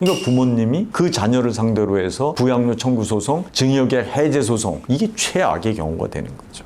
그러니까 부모님이 그 자녀를 상대로 해서 부양료 청구 소송, 증여계약 해제 소송, 이게 최악의 경우가 되는 거죠.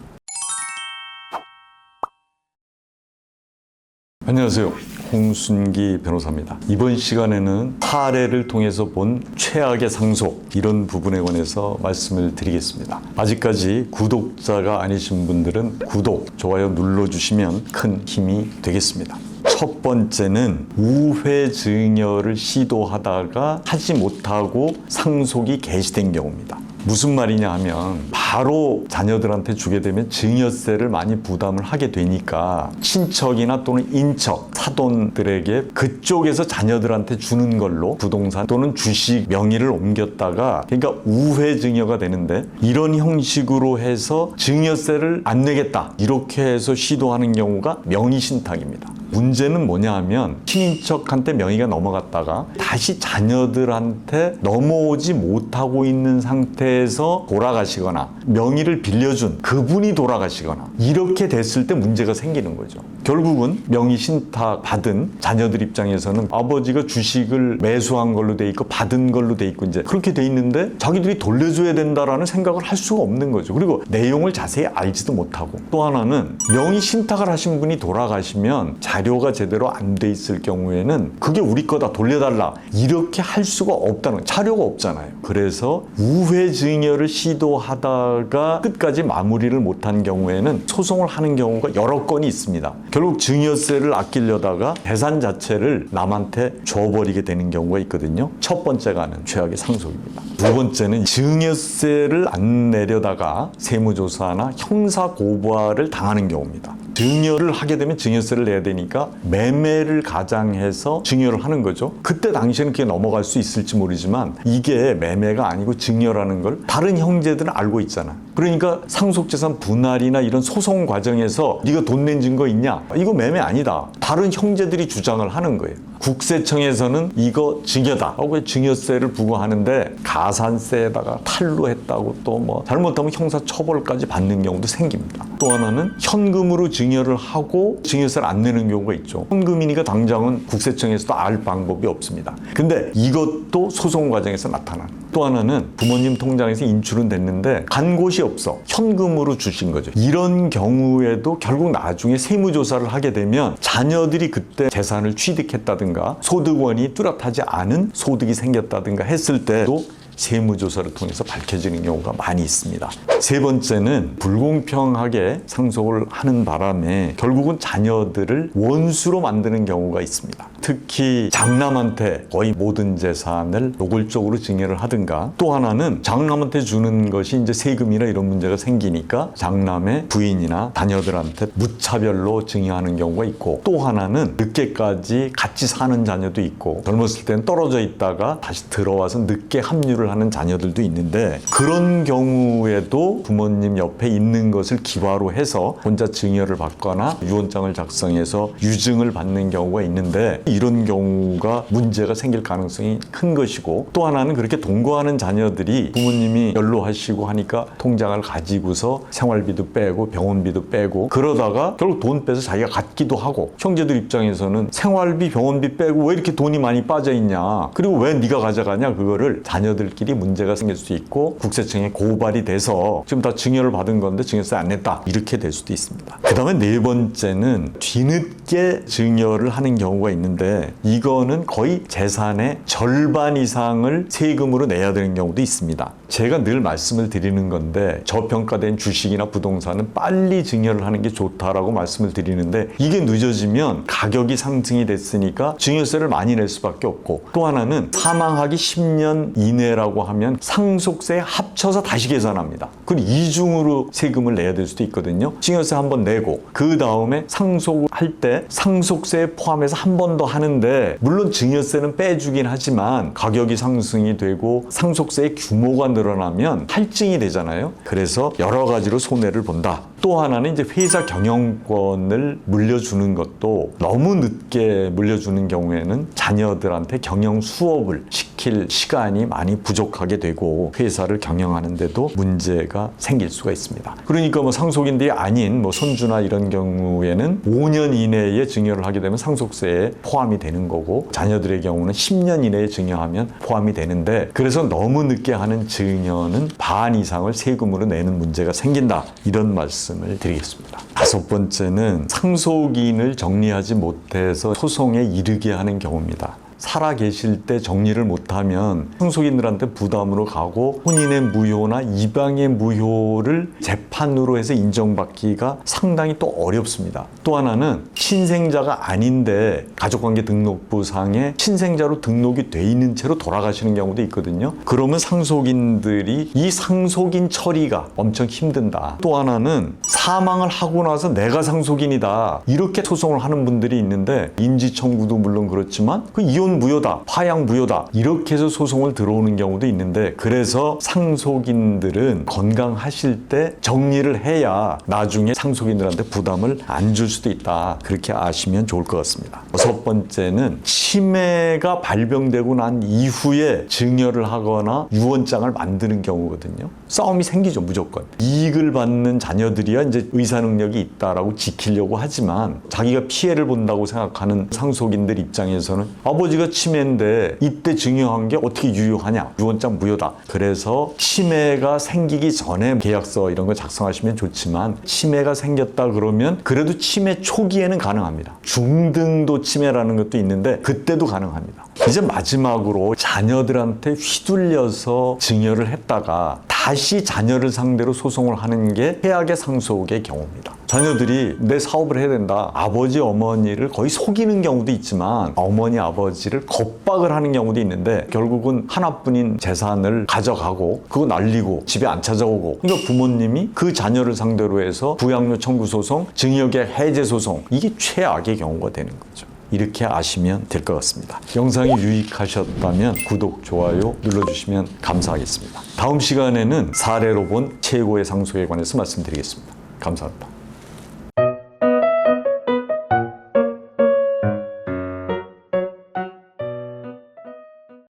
안녕하세요. 홍순기 변호사입니다. 이번 시간에는 사례를 통해서 본 최악의 상속, 이런 부분에 관해서 말씀을 드리겠습니다. 아직까지 구독자가 아니신 분들은 구독, 좋아요 눌러주시면 큰 힘이 되겠습니다. 첫 번째는 우회 증여를 시도하다가 하지 못하고 상속이 개시된 경우입니다. 무슨 말이냐 하면 바로 자녀들한테 주게 되면 증여세를 많이 부담을 하게 되니까 친척이나 또는 인척, 사돈들에게 그쪽에서 자녀들한테 주는 걸로 부동산 또는 주식 명의를 옮겼다가, 그러니까 우회 증여가 되는데, 이런 형식으로 해서 증여세를 안 내겠다 이렇게 해서 시도하는 경우가 명의신탁입니다. 문제는 뭐냐 하면 친인척한테 명의가 넘어갔다가 다시 자녀들한테 넘어오지 못하고 있는 상태에서 돌아가시거나 명의를 빌려준 그분이 돌아가시거나 이렇게 됐을 때 문제가 생기는 거죠. 결국은 명의 신탁 받은 자녀들 입장에서는 아버지가 주식을 매수한 걸로 돼 있고 받은 걸로 돼 있고 이제 그렇게 돼 있는데 자기들이 돌려줘야 된다라는 생각을 할 수가 없는 거죠. 그리고 내용을 자세히 알지도 못하고, 또 하나는 명의 신탁을 하신 분이 돌아가시면 자료가 제대로 안 돼 있을 경우에는 그게 우리 거다 돌려달라 이렇게 할 수가 없다는 거예요. 자료가 없잖아요. 그래서 우회 증여를 시도하다가 끝까지 마무리를 못한 경우에는 소송을 하는 경우가 여러 건이 있습니다. 결국 증여세를 아끼려다가 재산 자체를 남한테 줘버리게 되는 경우가 있거든요. 첫 번째가 하는 최악의 상속입니다. 두 번째는 증여세를 안 내려다가 세무조사나 형사고발을 당하는 경우입니다. 증여를 하게 되면 증여세를 내야 되니까 매매를 가장해서 증여를 하는 거죠. 그때 당시에는 그게 넘어갈 수 있을지 모르지만 이게 매매가 아니고 증여라는 걸 다른 형제들은 알고 있잖아. 그러니까 상속재산 분할이나 이런 소송 과정에서 네가 돈 낸 증거 있냐? 이거 매매 아니다. 다른 형제들이 주장을 하는 거예요. 국세청에서는 이거 증여다 하고 증여세를 부과하는데 가산세에다가 탈루했다고 또 뭐 잘못하면 형사처벌까지 받는 경우도 생깁니다. 또 하나는 현금으로 증여를 하고 증여세를 안 내는 경우가 있죠. 현금이니까 당장은 국세청에서도 알 방법이 없습니다. 근데 이것도 소송 과정에서 나타나는. 또 하나는 부모님 통장에서 인출은 됐는데 간 곳이 없어. 현금으로 주신 거죠. 이런 경우에도 결국 나중에 세무조사를 하게 되면 자녀들이 그때 재산을 취득했다든가 소득원이 뚜렷하지 않은 소득이 생겼다든가 했을 때도 세무조사를 통해서 밝혀지는 경우가 많이 있습니다. 세 번째는 불공평하게 상속을 하는 바람에 결국은 자녀들을 원수로 만드는 경우가 있습니다. 특히 장남한테 거의 모든 재산을 노골적으로 증여를 하든가, 또 하나는 장남한테 주는 것이 이제 세금이나 이런 문제가 생기니까 장남의 부인이나 자녀들한테 무차별로 증여하는 경우가 있고, 또 하나는 늦게까지 같이 사는 자녀도 있고 젊었을 때는 떨어져 있다가 다시 들어와서 늦게 합류를 하는 자녀들도 있는데, 그런 경우에도 부모님 옆에 있는 것을 기화로 해서 혼자 증여를 받거나 유언장을 작성해서 유증을 받는 경우가 있는데, 이런 경우가 문제가 생길 가능성이 큰 것이고, 또 하나는 그렇게 동거하는 자녀들이 부모님이 연로하시고 하니까 통장을 가지고서 생활비도 빼고 병원비도 빼고 그러다가 결국 돈 빼서 자기가 갖기도 하고, 형제들 입장에서는 생활비 병원비 빼고 왜 이렇게 돈이 많이 빠져있냐, 그리고 왜 네가 가져가냐, 그거를 자녀들끼리 문제가 생길 수도 있고 국세청에 고발이 돼서 지금 다 증여를 받은 건데 증여세 안 냈다 이렇게 될 수도 있습니다. 그 다음에 네 번째는 뒤늦게 증여를 하는 경우가 있는데, 이거는 거의 재산의 절반 이상을 세금으로 내야 되는 경우도 있습니다. 제가 늘 말씀을 드리는 건데 저평가된 주식이나 부동산은 빨리 증여를 하는 게 좋다라고 말씀을 드리는데, 이게 늦어지면 가격이 상승이 됐으니까 증여세를 많이 낼 수밖에 없고, 또 하나는 사망하기 10년 이내라고 하면 상속세 합쳐서 다시 계산합니다. 그럼 이중으로 세금을 내야 될 수도 있거든요. 증여세 한 번 내고 그 다음에 상속할 때 상속세에 포함해서 한 번 더 하는데, 물론 증여세는 빼주긴 하지만 가격이 상승이 되고 상속세의 규모가 늘어나면 할증이 되잖아요. 그래서 여러 가지로 손해를 본다 또 하나는 이제 회사 경영권을 물려주는 것도 너무 늦게 물려주는 경우에는 자녀들한테 경영 수업을 시킬 시간이 많이 부족하게 되고 회사를 경영하는데도 문제가 생길 수가 있습니다. 그러니까 뭐 상속인들이 아닌 뭐 손주나 이런 경우에는 5년 이내에 증여를 하게 되면 상속세에 포함이 되는 거고, 자녀들의 경우는 10년 이내에 증여하면 포함이 되는데, 그래서 너무 늦게 하는 증여는 반 이상을 세금으로 내는 문제가 생긴다, 이런 말씀을 드리겠습니다. 다섯 번째는 상속인을 정리하지 못해서 소송에 이르게 하는 경우입니다. 살아 계실 때 정리를 못하면 상속인들한테 부담으로 가고 혼인의 무효나 이방의 무효를 재판으로 해서 인정받기가 상당히 또 어렵습니다. 또 하나는 친생자가 아닌데 가족관계 등록부상에 친생자로 등록이 돼 있는 채로 돌아가시는 경우도 있거든요. 그러면 상속인들이 이 상속인 처리가 엄청 힘든다. 또 하나는 사망을 하고 나서 내가 상속인이다, 이렇게 소송을 하는 분들이 있는데, 인지청구도 물론 그렇지만 그 이혼 무효다, 파양 무효다, 이렇게 해서 소송을 들어오는 경우도 있는데, 그래서 상속인들은 건강하실 때 정리를 해야 나중에 상속인들한테 부담을 안 줄 수도 있다, 그렇게 아시면 좋을 것 같습니다. 여섯 번째는 치매가 발병되고 난 이후에 증여를 하거나 유언장을 만드는 경우거든요. 싸움이 생기죠, 무조건. 이익을 받는 자녀들이야 이제 의사 능력이 있다라고 지키려고 하지만, 자기가 피해를 본다고 생각하는 상속인들 입장에서는 아버지가 치매인데 이때 증여한 게 어떻게 유효하냐, 유언장 무효다. 그래서 치매가 생기기 전에 계약서 이런 거 작성하시면 좋지만, 치매가 생겼다 그러면 그래도 치매 초기에는 가능합니다. 중등도 치매라는 것도 있는데 그때도 가능합니다. 이제 마지막으로 자녀들한테 휘둘려서 증여를 했다가 다시 자녀를 상대로 소송을 하는 게 최악의 상속의 경우입니다. 자녀들이 내 사업을 해야 된다, 아버지 어머니를 거의 속이는 경우도 있지만 어머니 아버지를 겁박을 하는 경우도 있는데, 결국은 하나뿐인 재산을 가져가고 그거 날리고 집에 안 찾아오고, 그러니까 부모님이 그 자녀를 상대로 해서 부양료 청구 소송, 증여계 해제 소송, 이게 최악의 경우가 되는 거죠. 이렇게 아시면 될 것 같습니다. 영상이 유익하셨다면 구독, 좋아요 눌러주시면 감사하겠습니다. 다음 시간에는 사례로 본 최고의 상속에 관해서 말씀드리겠습니다. 감사합니다.